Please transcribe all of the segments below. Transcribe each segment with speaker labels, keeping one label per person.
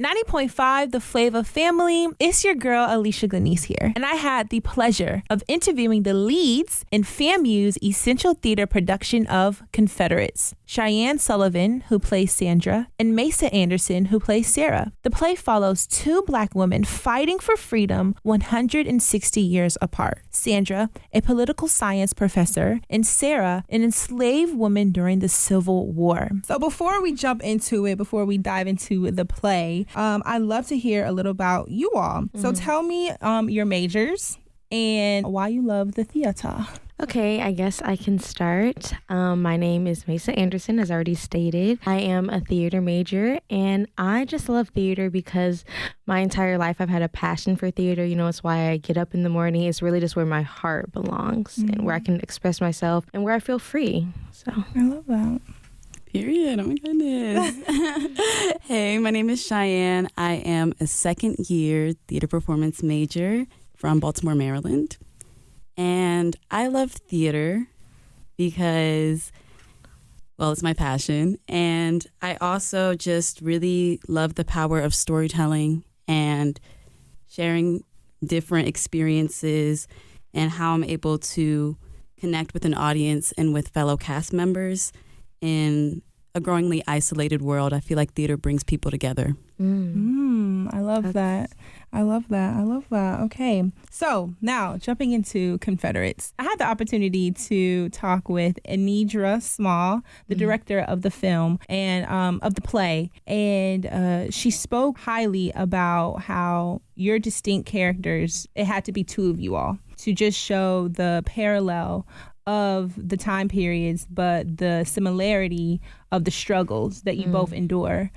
Speaker 1: 90.5, the Flava family. It's your girl, Alicia Glenneze here. And I had the pleasure of interviewing the leads in FAMU's Essential Theater production of Confederates. Shiane Sullivan, who plays Sandra, and Maesea Anderson, who plays Sara. The play follows two Black women fighting for freedom 160 years apart. Sandra, a political science professor, and Sara, an enslaved woman during the Civil War. So before we jump into it, before we dive into the play, I'd love to hear a little about you all. So tell me your majors and why you love the theater.
Speaker 2: Okay, I guess I can start. My name is Maesea Anderson, as already stated. I am a theater major, and I just love theater because my entire life I've had a passion for theater. You know, it's why I get up in the morning. It's really just where my heart belongs and where I can express myself and where I feel free. So
Speaker 1: I love that.
Speaker 3: Period. Oh my goodness. Hey, my name is Shiane. I am a second year theater performance major from Baltimore, Maryland. And I love theater because, well, it's my passion. And I also just really love the power of storytelling and sharing different experiences and how I'm able to connect with an audience and with fellow cast members in a growingly isolated world. I feel like theater brings people together.
Speaker 1: I love that. I love that. Okay. So now jumping into Confederates. I had the opportunity to talk with Anidra Small, the director of the film and of the play. And she spoke highly about how your distinct characters, it had to be two of you all to just show the parallel of the time periods, but the similarity of the struggles that you both endure,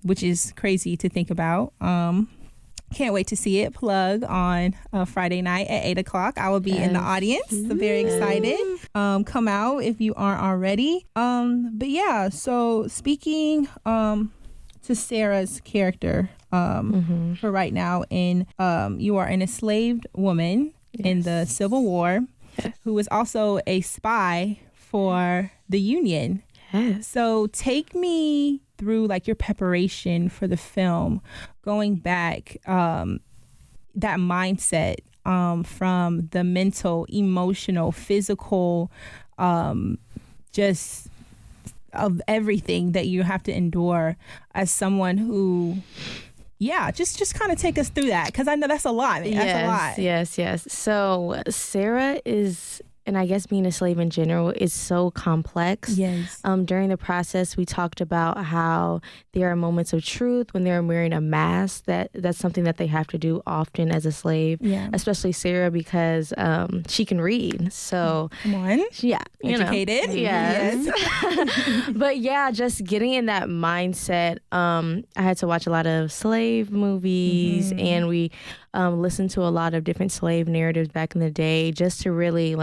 Speaker 1: which is crazy to think about. Can't wait to see it. Plug on Friday night at 8 o'clock. I will be in the audience. So very excited. Come out if you aren't already. But yeah, so speaking to Sara's character for right now, you are an enslaved woman in the Civil War who was also a spy for the Union.
Speaker 2: Yes.
Speaker 1: So take me through like your preparation for the film, going back, that mindset from the mental, emotional, physical, just of everything that you have to endure as someone who, just kind of take us through that, because I know that's a lot. That's a lot.
Speaker 2: Yes. So Sara is, and I guess being a slave in general is so complex.
Speaker 1: Yes.
Speaker 2: During the process, we talked about how there are moments of truth when they're wearing a mask. That's something that they have to do often as a slave.
Speaker 1: Yeah.
Speaker 2: Especially Sara, because she can read. So
Speaker 1: come on.
Speaker 2: Yeah.
Speaker 1: Educated.
Speaker 2: Yes. But yeah, just getting in that mindset. I had to watch a lot of slave movies, and we listened to a lot of different slave narratives back in the day, just to really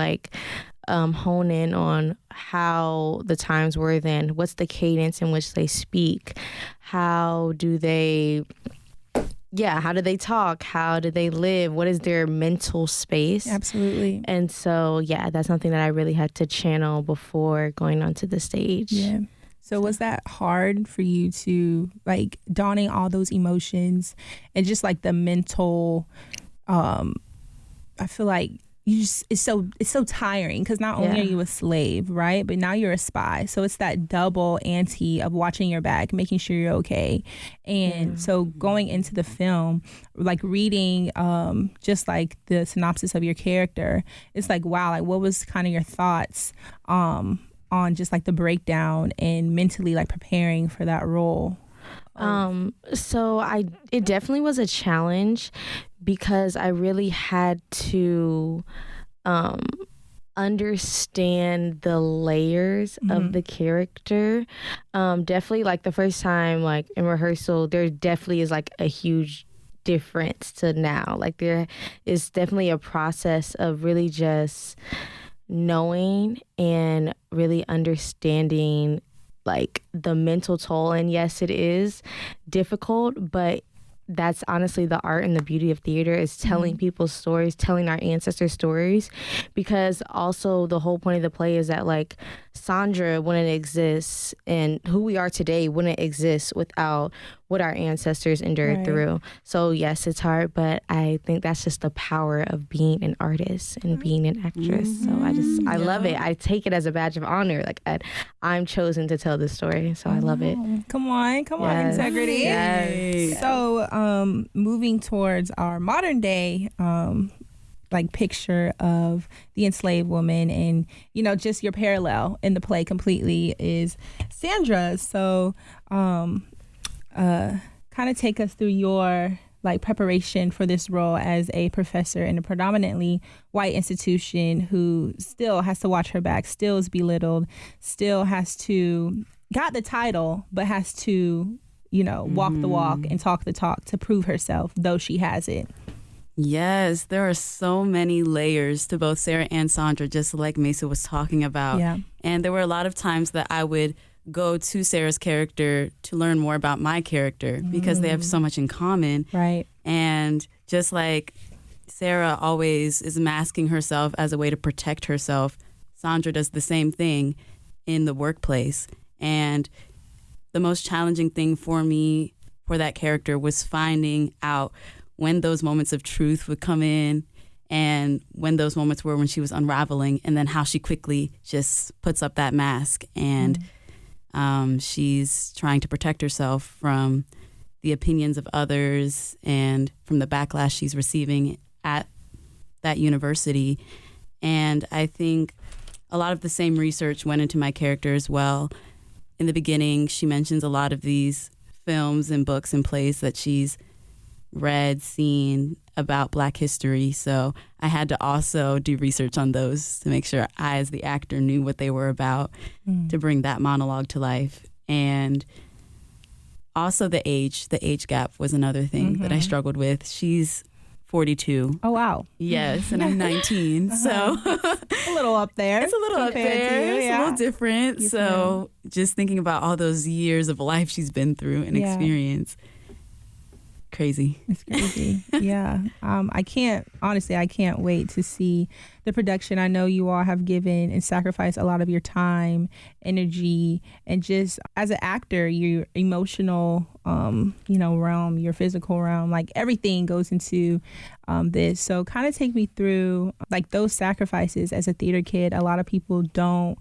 Speaker 2: hone in on how the times were then. What's the cadence in which they speak? How do they talk? How do they live? What is their mental space?
Speaker 1: Absolutely.
Speaker 2: And so, that's something that I really had to channel before going onto the stage.
Speaker 1: Yeah. So was that hard for you to donning all those emotions and just the mental, I feel like it's so tiring, because not only are you a slave, right, but now you're a spy. So it's that double ante of watching your back, making sure you're okay. And so going into the film, reading just the synopsis of your character, it's wow, what was kind of your thoughts on just the breakdown and mentally preparing for that role?
Speaker 2: So it definitely was a challenge, because I really had to understand the layers of the character. Definitely the first time in rehearsal, there definitely is a huge difference to now. There is definitely a process of really just knowing and really understanding the mental toll. And yes, it is difficult, but that's honestly the art and the beauty of theater, is telling people's stories, telling our ancestors' stories, because also the whole point of the play is that Sandra wouldn't exist, and who we are today wouldn't exist without what our ancestors endured through. So yes, it's hard, but I think that's just the power of being an artist and being an actress. So I love it. I take it as a badge of honor. Like I'm chosen to tell this story, so I love it.
Speaker 1: Come on, integrity.
Speaker 2: Yes.
Speaker 1: So moving towards our modern day like picture of the enslaved woman, and just your parallel in the play completely is Sandra. So kind of take us through your like preparation for this role as a professor in a predominantly white institution who still has to watch her back, still is belittled, still has to got the title, but has to walk the walk and talk the talk to prove herself, though she has it.
Speaker 3: Yes, there are so many layers to both Sara and Sandra, just like Maesea was talking about.
Speaker 1: Yeah.
Speaker 3: And there were a lot of times that I would go to Sara's character to learn more about my character because they have so much in common.
Speaker 1: Right.
Speaker 3: And just like Sara always is masking herself as a way to protect herself, Sandra does the same thing in the workplace. And the most challenging thing for me for that character was finding out when those moments of truth would come in and when those moments were when she was unraveling, and then how she quickly just puts up that mask and she's trying to protect herself from the opinions of others and from the backlash she's receiving at that university. And I think a lot of the same research went into my character as well. In the beginning, she mentions a lot of these films and books and plays that she's read, seen about Black history. So I had to also do research on those to make sure I, as the actor, knew what they were about to bring that monologue to life. And also the age gap was another thing that I struggled with. She's 42.
Speaker 1: Oh, wow.
Speaker 3: Yes, and I'm 19. So
Speaker 1: a little up there.
Speaker 3: It's a little up there. It's a little different.
Speaker 1: Yes,
Speaker 3: so just thinking about all those years of life she's been through and experience. Crazy.
Speaker 1: It's crazy. Yeah. I can't wait to see the production. I know you all have given and sacrificed a lot of your time, energy, and just as an actor, your emotional, realm, your physical realm, like everything goes into this. So kind of take me through like those sacrifices as a theater kid. A lot of people don't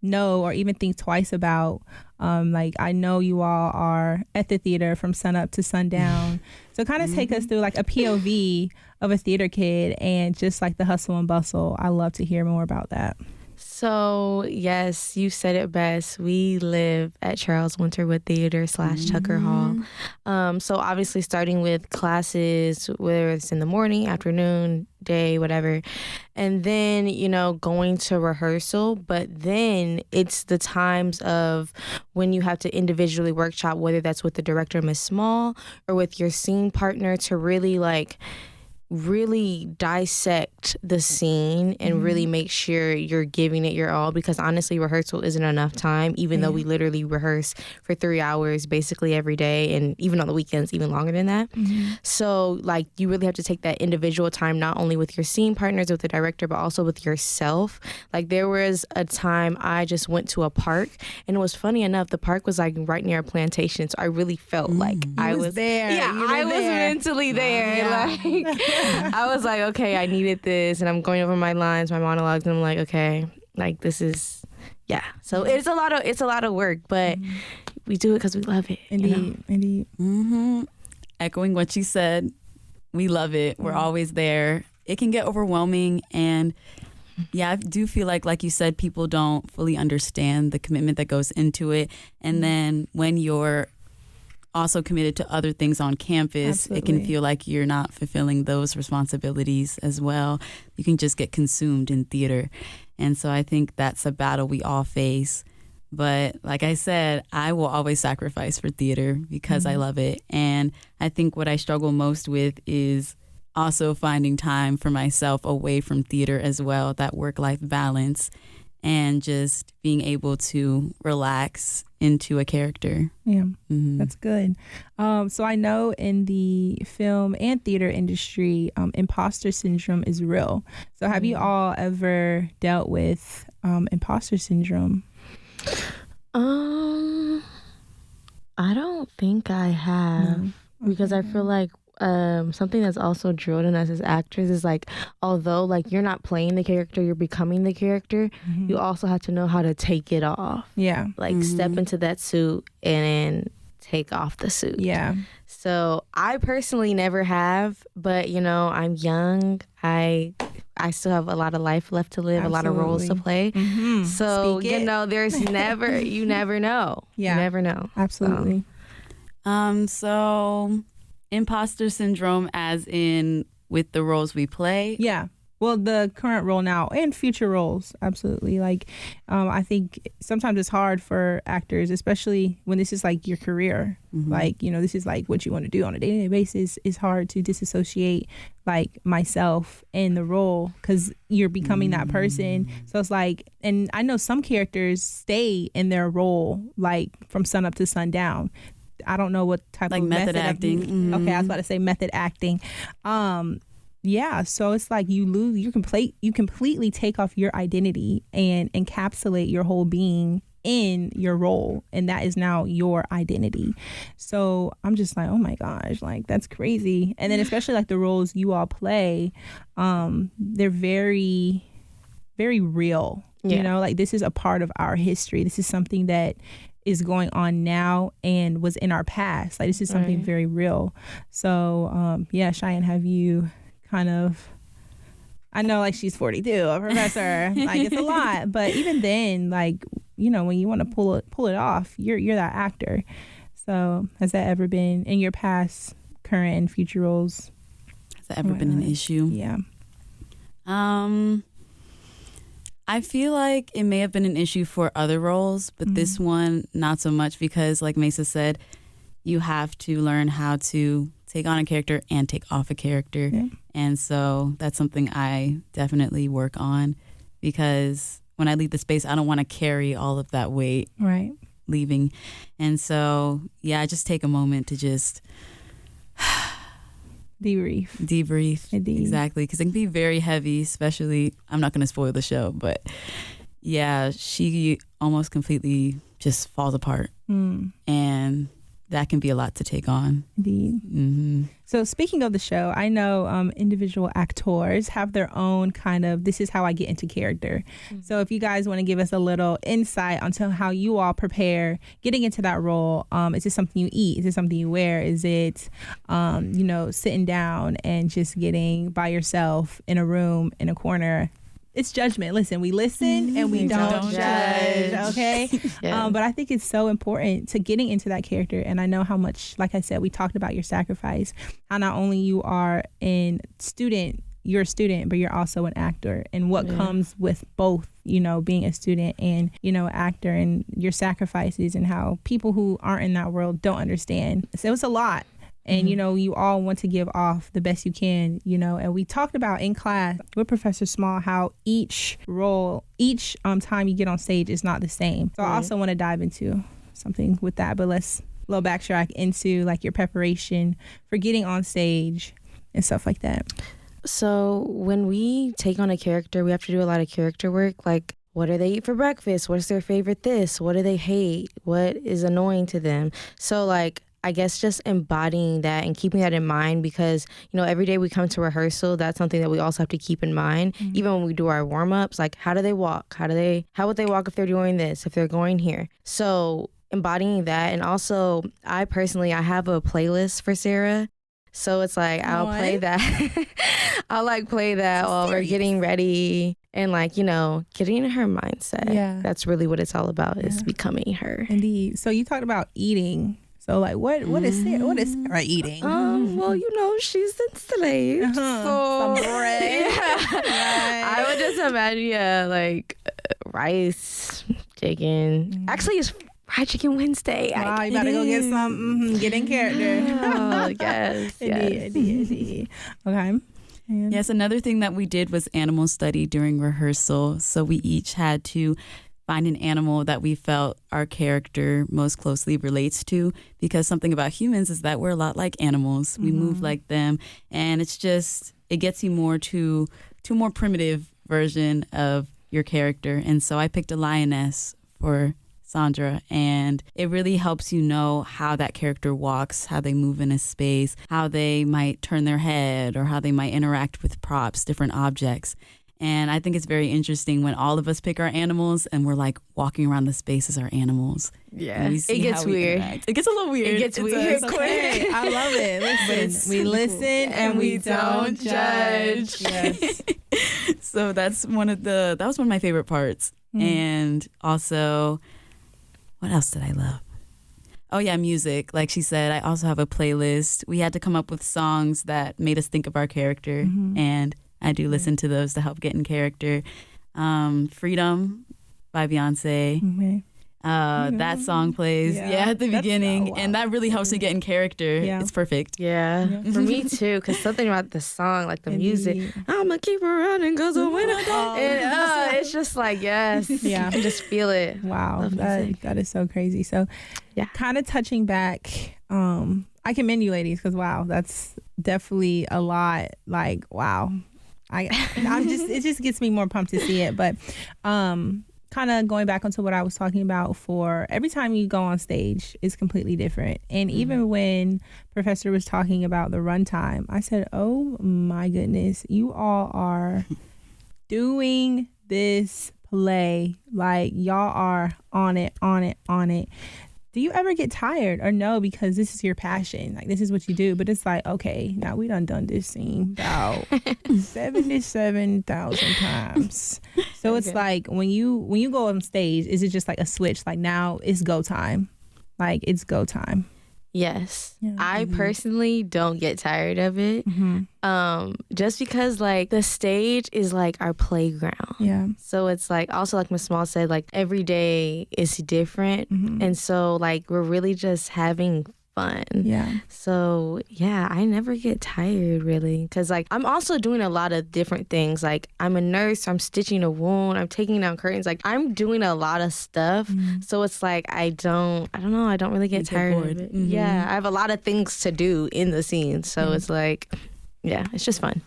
Speaker 1: know or even think twice about. Like I know you all are at the theater from sunup to sundown. So kind of take us through like a POV of a theater kid and just like the hustle and bustle. I love to hear more about that.
Speaker 2: So, yes, you said it best. We live at Charles Winterwood Theater / Tucker Hall. So obviously starting with classes, whether it's in the morning, afternoon, day, whatever, and then, going to rehearsal. But then it's the times of when you have to individually workshop, whether that's with the director, Miss Small, or with your scene partner to really dissect the scene and really make sure you're giving it your all, because honestly rehearsal isn't enough time, even though we literally rehearse for 3 hours basically every day, and even on the weekends even longer than that. So like you really have to take that individual time, not only with your scene partners, with the director, but also with yourself. Like there was a time I just went to a park, and it was funny enough, the park was like right near a plantation, so I really felt like I was
Speaker 1: there.
Speaker 2: Yeah, I was mentally there. Like I was like, okay, I needed this, and I'm going over my lines, my monologues, and I'm like, okay, like this is, So it's a lot of work, but we do it because we love it.
Speaker 1: Indeed.
Speaker 3: Echoing what you said, we love it. We're always there. It can get overwhelming, and I do feel like you said, people don't fully understand the commitment that goes into it. And then when you're also committed to other things on campus, it can feel like you're not fulfilling those responsibilities as well. You can just get consumed in theater. And so I think that's a battle we all face. But like I said, I will always sacrifice for theater because I love it. And I think what I struggle most with is also finding time for myself away from theater as well, that work-life balance, and just being able to relax into a character.
Speaker 1: Yeah, that's good. So I know in the film and theater industry, imposter syndrome is real. So have you all ever dealt with imposter syndrome?
Speaker 2: I don't think I have.
Speaker 1: No.
Speaker 2: Because I feel like something that's also drilled in us as actors is like, although like you're not playing the character, you're becoming the character, you also have to know how to take it off.
Speaker 1: Yeah.
Speaker 2: Like step into that suit and then take off the suit.
Speaker 1: Yeah.
Speaker 2: So I personally never have, but you know, I'm young. I still have a lot of life left to live,
Speaker 1: Absolutely.
Speaker 2: a lot of roles to play. So,
Speaker 1: Speak
Speaker 2: you
Speaker 1: it.
Speaker 2: know, there's never, you never know.
Speaker 1: Yeah.
Speaker 2: You never know.
Speaker 1: Absolutely.
Speaker 3: So imposter syndrome as in with the roles we play.
Speaker 1: Yeah. Well, the current role now and future roles, absolutely. Like, I think sometimes it's hard for actors, especially when this is like your career. Like, you know, this is like what you want to do on a day-to-day basis. It's hard to disassociate like myself and the role because you're becoming that person. So it's like, and I know some characters stay in their role like from sun up to sundown. I don't know what type
Speaker 3: Like
Speaker 1: of
Speaker 3: method acting.
Speaker 1: Okay, I was about to say method acting. Yeah, so it's like you completely take off your identity and encapsulate your whole being in your role, and that is now your identity. So I'm just like, oh my gosh, like that's crazy. And then especially like the roles you all play, they're very, very real. You know, like this is a part of our history. This is something that is going on now and was in our past. Like this is something very real. So yeah, Shiane, have you kind of, I know like she's 42, a professor, like it's a lot, but even then, like, you know, when you want to pull it off, you're that actor. So has that ever been in your past, current, and future roles?
Speaker 3: Has that ever been an issue?
Speaker 1: Yeah.
Speaker 3: I feel like it may have been an issue for other roles, but this one, not so much because like Maesea said, you have to learn how to take on a character and take off a character. Yeah. And so that's something I definitely work on because when I leave the space, I don't want to carry all of that weight leaving. And so, yeah, I just take a moment to just debrief.
Speaker 1: Indeed.
Speaker 3: Exactly, because it can be very heavy, especially, I'm not going to spoil the show, but yeah, she almost completely just falls apart. And that can be a lot to take on.
Speaker 1: Indeed. So speaking of the show, I know individual actors have their own kind of, this is how I get into character. So if you guys want to give us a little insight onto how you all prepare getting into that role, is it something you eat? Is it something you wear? Is it, you know, sitting down and just getting by yourself in a room in a corner? It's judgment. Listen, we listen and we don't judge, okay? But I think it's so important to getting into that character. And I know how much, like I said, we talked about your sacrifice, how not only you are you're a student, but you're also an actor. And what comes with both, you know, being a student and, you know, actor, and your sacrifices and how people who aren't in that world don't understand. So it's a lot. And, you know, you all want to give off the best you can, you know, and we talked about in class with Professor Small how each role, each time you get on stage is not the same. So I also want to dive into something with that, but let's a little backtrack into like your preparation for getting on stage and stuff like that.
Speaker 2: So when we take on a character, we have to do a lot of character work, like what do they eat for breakfast? What's their favorite this? What do they hate? What is annoying to them? So like, I guess just embodying that and keeping that in mind because, you know, every day we come to rehearsal, that's something that we also have to keep in mind. Even when we do our warm-ups, like how do they walk? How would they walk if they're doing this, if they're going here? So embodying that. And also, I have a playlist for Sara. So it's like, I'll play that. I'll like play that while we're getting ready and like, you know, getting in her mindset. Yeah. That's really what it's all about is becoming her.
Speaker 1: Indeed. So you talked about eating. So like what is Sara eating?
Speaker 2: Well, you know, she's enslaved. So some bread. I would just imagine like rice, chicken. Actually, it's Fried Chicken Wednesday.
Speaker 1: Wow, you better go get some. Get in character.
Speaker 2: Oh, yes.
Speaker 1: Indeed. Okay.
Speaker 3: Yes, another thing that we did was animal study during rehearsal. So we each had to find an animal that we felt our character most closely relates to, because something about humans is that we're a lot like animals. We move like them, and it's just, it gets you more to a more primitive version of your character. And so I picked a lioness for Sandra, and it really helps you know how that character walks, how they move in a space, how they might turn their head, or how they might interact with props, different objects. And I think it's very interesting when all of us pick our animals and we're like walking around the space as our animals.
Speaker 2: Yeah, it gets weird.
Speaker 3: It gets a little weird.
Speaker 2: It gets weird
Speaker 1: quick. I love it. Listen, we listen and we don't judge. Yes.
Speaker 3: So that was one of my favorite parts. And also, what else did I love? Oh yeah, music. Like she said, I also have a playlist. We had to come up with songs that made us think of our character, and I do listen to those to help get in character. Freedom by Beyonce. That song plays at the beginning, and that really helps me get in character. It's perfect.
Speaker 2: Yeah. For me too, because something about the song, like the music, I'ma keep her running because the winner don't. And it's just like, yes, you can just feel it.
Speaker 1: Wow, that is so crazy. So kind of touching back, I commend you ladies, because wow, that's definitely a lot. Like, wow, it just gets me more pumped to see it. But kind of going back onto what I was talking about, for every time you go on stage is completely different. And even when Professor was talking about the runtime, I said, oh my goodness, you all are doing this play like y'all are on it. Do you ever get tired or no? Because this is your passion. Like, this is what you do. But it's like, okay, now we done this scene about 77,000 times. So it's like, when you go on stage, is it just like a switch? Like, now it's go time. Like, it's go time.
Speaker 2: Yes. I personally don't get tired of it. Just because like the stage is like our playground. Yeah. So it's like, also like Ms. Small said, like every day is different. And so like we're really just having fun. Yeah. So yeah, I never get tired really, because like I'm also doing a lot of different things. Like I'm a nurse, I'm stitching a wound, I'm taking down curtains. Like I'm doing a lot of stuff. So it's like I don't know, really get tired of it. Yeah, I have a lot of things to do in the scene. So it's like, yeah, it's just fun.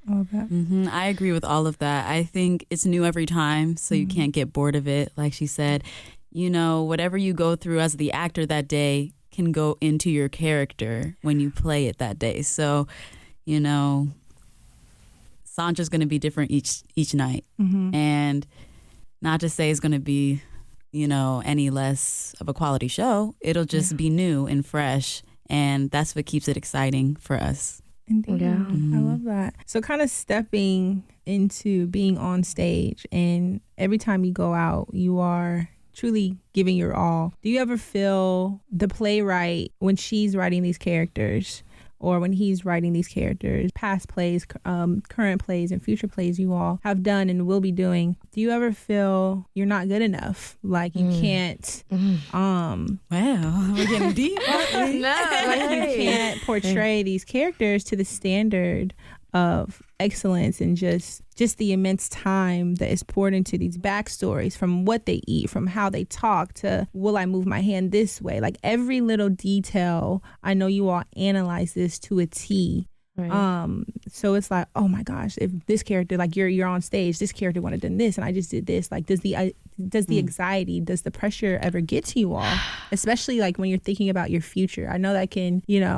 Speaker 1: All of that.
Speaker 3: I agree with all of that. I think it's new every time, so you can't get bored of it. Like she said, you know, whatever you go through as the actor that day can go into your character when you play it that day. So, you know, Sandra's going to be different each night. And not to say it's going to be, you know, any less of a quality show. It'll just be new and fresh. And that's what keeps it exciting for us.
Speaker 1: Indeed. Yeah. I love that. So kind of stepping into being on stage, and every time you go out, you are truly giving your all. Do you ever feel the playwright, when she's writing these characters, or when he's writing these characters, past plays, current plays, and future plays you all have done and will be doing, do you ever feel you're not good enough? Like you can't,
Speaker 3: wow, we're getting deep.
Speaker 1: Like you can't portray these characters to the standard of excellence, and just the immense time that is poured into these backstories, from what they eat, from how they talk, to will I move my hand this way? Like every little detail, I know you all analyze this to a T. Right. So it's like, oh my gosh, if this character, like you're on stage, this character would have done this and I just did this. Like does the anxiety, does the pressure ever get to you all? Especially like when you're thinking about your future. I know that can, you know,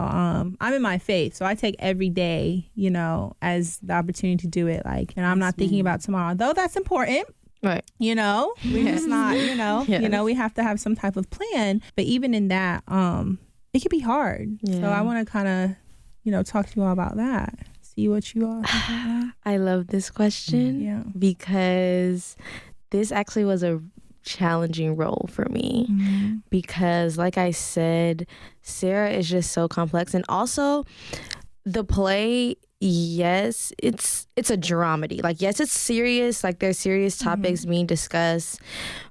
Speaker 1: I'm in my faith, so I take every day, you know, as the opportunity to do it. Like, and I'm not thinking about tomorrow, though that's important. Right. You know, we're just not, you know, we have to have some type of plan. But even in that, it can be hard. Yeah. So I want to kind of, you know, talk to you all about that. See what you all think about that.
Speaker 2: I love this question because this actually was a challenging role for me because, like I said, Sara is just so complex. And also the play, yes, it's a dramedy. Like, yes, it's serious. Like, there's serious topics being discussed.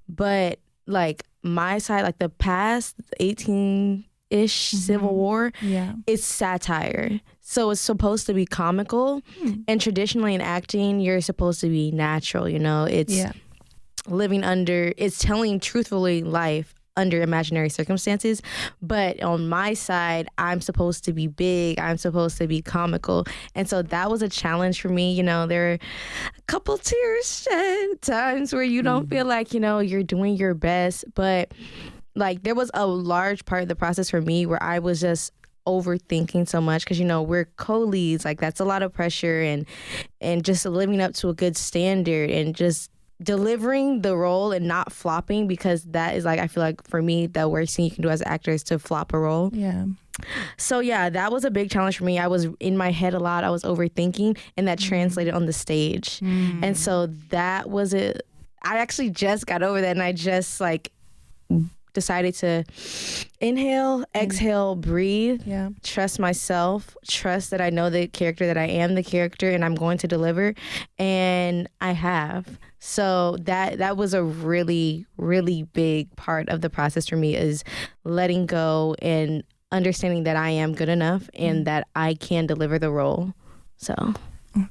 Speaker 2: But, like, my side, like the past 18-ish Civil War, it's satire. So it's supposed to be comical. And traditionally in acting, you're supposed to be natural, you know? It's living under, it's telling truthfully life under imaginary circumstances. But on my side, I'm supposed to be big. I'm supposed to be comical. And so that was a challenge for me. You know, there are a couple tears shed times where you don't feel like, you know, you're doing your best. But like there was a large part of the process for me where I was just overthinking so much because, you know, we're co-leads. Like that's a lot of pressure and just living up to a good standard and just delivering the role and not flopping, because that is like, I feel like for me, the worst thing you can do as an actor is to flop a role.
Speaker 1: Yeah.
Speaker 2: So yeah, that was a big challenge for me. I was in my head a lot. I was overthinking, and that translated on the stage. And so that was it. I actually just got over that, and I just like decided to inhale, exhale, breathe, trust myself, trust that I know the character, that I am the character, and I'm going to deliver. And I have. So that was a really, really big part of the process for me, is letting go and understanding that I am good enough and that I can deliver the role. So,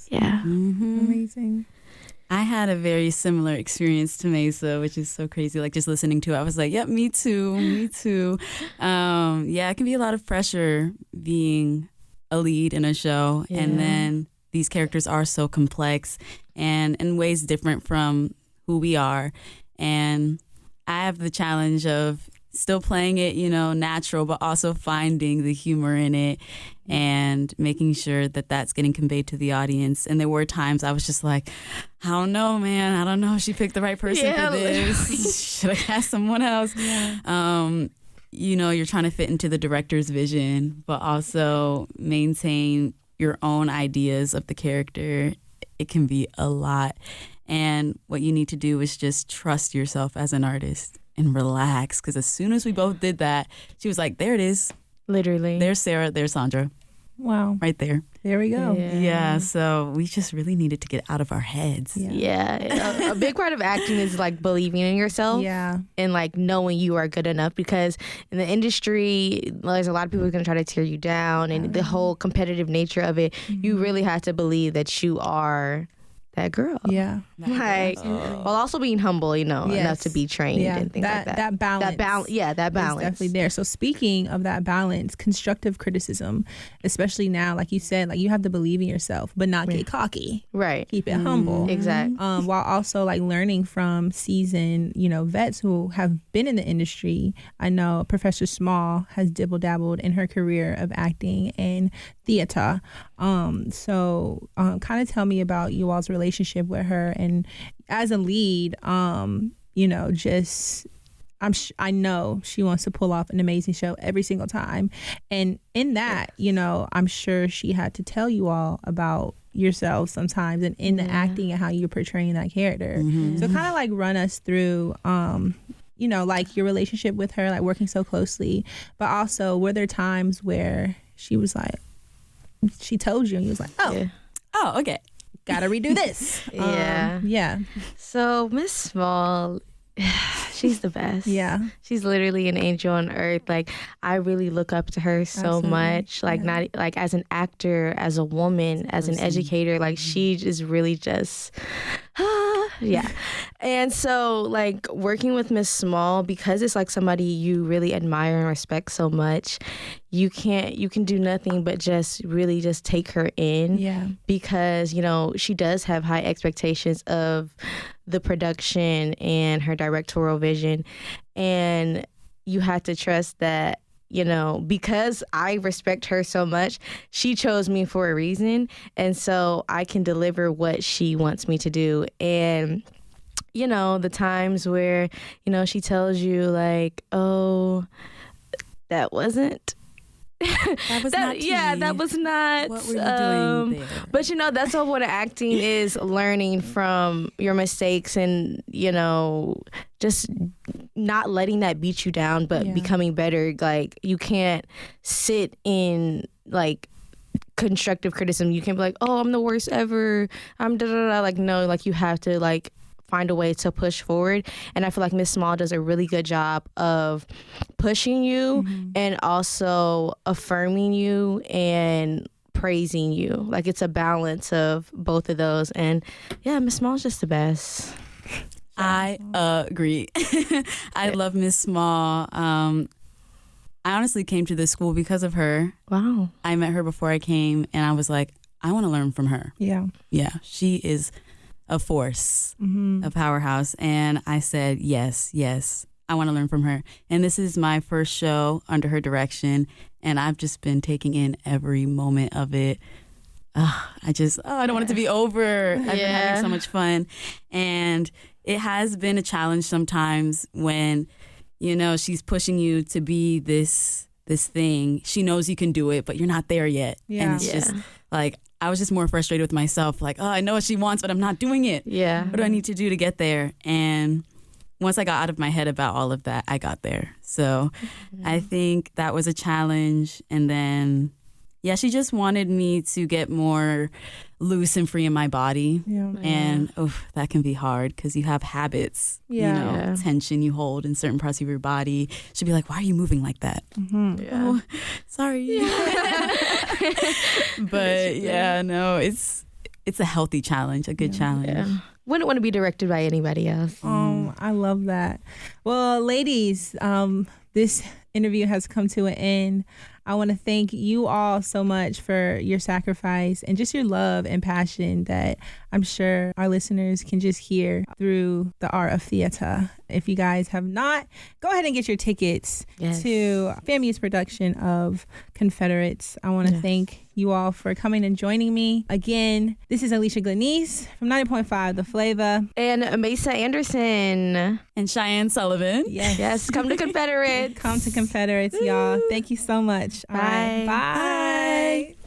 Speaker 2: yeah.
Speaker 1: Amazing.
Speaker 3: I had a very similar experience to Maesea, which is so crazy. Like just listening to it, I was like, yep, me too, me too. Yeah, it can be a lot of pressure being a lead in a show. Yeah. And then these characters are so complex and in ways different from who we are. And I have the challenge of still playing it, you know, natural, but also finding the humor in it and making sure that that's getting conveyed to the audience. And there were times I was just like, I don't know, man. I don't know if she picked the right person for this. Should I cast someone else? Yeah. You know, you're trying to fit into the director's vision, but also maintain your own ideas of the character. It can be a lot. And what you need to do is just trust yourself as an artist and relax, because as soon as we both did that, she was like, there it is.
Speaker 2: Literally.
Speaker 3: There's Sara, there's Sandra.
Speaker 1: Wow.
Speaker 3: Right there.
Speaker 1: There we go.
Speaker 3: Yeah, so we just really needed to get out of our heads.
Speaker 2: Yeah. A big part of acting is like believing in yourself.
Speaker 1: Yeah.
Speaker 2: And like knowing you are good enough, because in the industry, there's a lot of people who are going to try to tear you down, and the whole competitive nature of it, you really have to believe that you are that girl.
Speaker 1: Yeah.
Speaker 2: Like, while also being humble, you know, enough to be trained and things like that.
Speaker 1: That balance.
Speaker 2: That balance.
Speaker 1: Is definitely there. So speaking of that balance, constructive criticism, especially now, like you said, like you have to believe in yourself, but not get cocky.
Speaker 2: Right.
Speaker 1: Keep it humble.
Speaker 2: Exactly.
Speaker 1: While also like learning from seasoned, you know, vets who have been in the industry. I know Professor Small has dibble-dabbled in her career of acting and theater. So kind of tell me about you all's relationship with her, and as a lead, you know, just I know she wants to pull off an amazing show every single time, and in that, you know, I'm sure she had to tell you all about yourself sometimes, and in the acting and how you're portraying that character. So kind of like run us through you know, like your relationship with her, like working so closely, but also were there times where she was like, she told you and you was like, oh okay, gotta redo this. Yeah.
Speaker 2: So Miss Small, she's the best.
Speaker 1: Yeah.
Speaker 2: She's literally an angel on earth. Like, I really look up to her so much. Like, not like as an actor, as a woman, as an educator. Like, she is really just And so like working with Miss Small, because it's like somebody you really admire and respect so much, you can do nothing but just really just take her in, because, you know, she does have high expectations of the production and her directorial vision, and you have to trust that, you know, because I respect her so much, she chose me for a reason, and so I can deliver what she wants me to do. And you know, the times where, you know, she tells you like, oh, that wasn't
Speaker 3: that was not
Speaker 2: that was not
Speaker 3: what were you doing there?
Speaker 2: But you know, that's what acting is, learning from your mistakes and, you know, just not letting that beat you down, but becoming better. Like, you can't sit in like constructive criticism. You can't be like, oh, I'm the worst ever, I'm da da da. Like, no, like you have to like find a way to push forward. And I feel like Miss Small does a really good job of pushing you and also affirming you and praising you. Like, it's a balance of both of those. And yeah, Miss Small's just the best.
Speaker 1: that.
Speaker 3: I agree. I love Miss Small. I honestly came to this school because of her.
Speaker 2: Wow.
Speaker 3: I met her before I came, and I was like, I want to learn from her.
Speaker 1: Yeah.
Speaker 3: Yeah, she is a force,
Speaker 1: Mm-hmm.
Speaker 3: a powerhouse. And I said, yes, I want to learn from her. And this is my first show under her direction, and I've just been taking in every moment of it. I don't want it to be over. I've been having so much fun. And it has been a challenge sometimes when, you know, she's pushing you to be this thing. She knows you can do it, but you're not there yet.
Speaker 1: Yeah.
Speaker 3: And it's just like, I was just more frustrated with myself. Like, I know what she wants, but I'm not doing it.
Speaker 2: Yeah.
Speaker 3: What do I need to do to get there? And once I got out of my head about all of that, I got there. So I think that was a challenge. And then, she just wanted me to get more loose and free in my body.
Speaker 1: Yeah.
Speaker 3: And that can be hard because you have habits, tension you hold in certain parts of your body. She'd be like, why are you moving like that?
Speaker 1: Mm-hmm.
Speaker 2: Yeah.
Speaker 3: Oh, sorry. But it's a healthy challenge, a good challenge.
Speaker 2: Yeah. Wouldn't want to be directed by anybody else.
Speaker 1: Oh, I love that. Well, ladies, this interview has come to an end. I want to thank you all so much for your sacrifice and just your love and passion that I'm sure our listeners can just hear through the art of theater. If you guys have not, go ahead and get your tickets to FAMU's production of Confederates. I want to thank you all for coming and joining me. Again, this is Alicia Glenneze from 90.5 The Flava.
Speaker 2: And Maesea Anderson.
Speaker 3: And Shiane Sullivan.
Speaker 2: Yes, come to Confederates.
Speaker 1: Come to Confederates, y'all. Thank you so much. All right.
Speaker 2: Bye.
Speaker 1: Bye.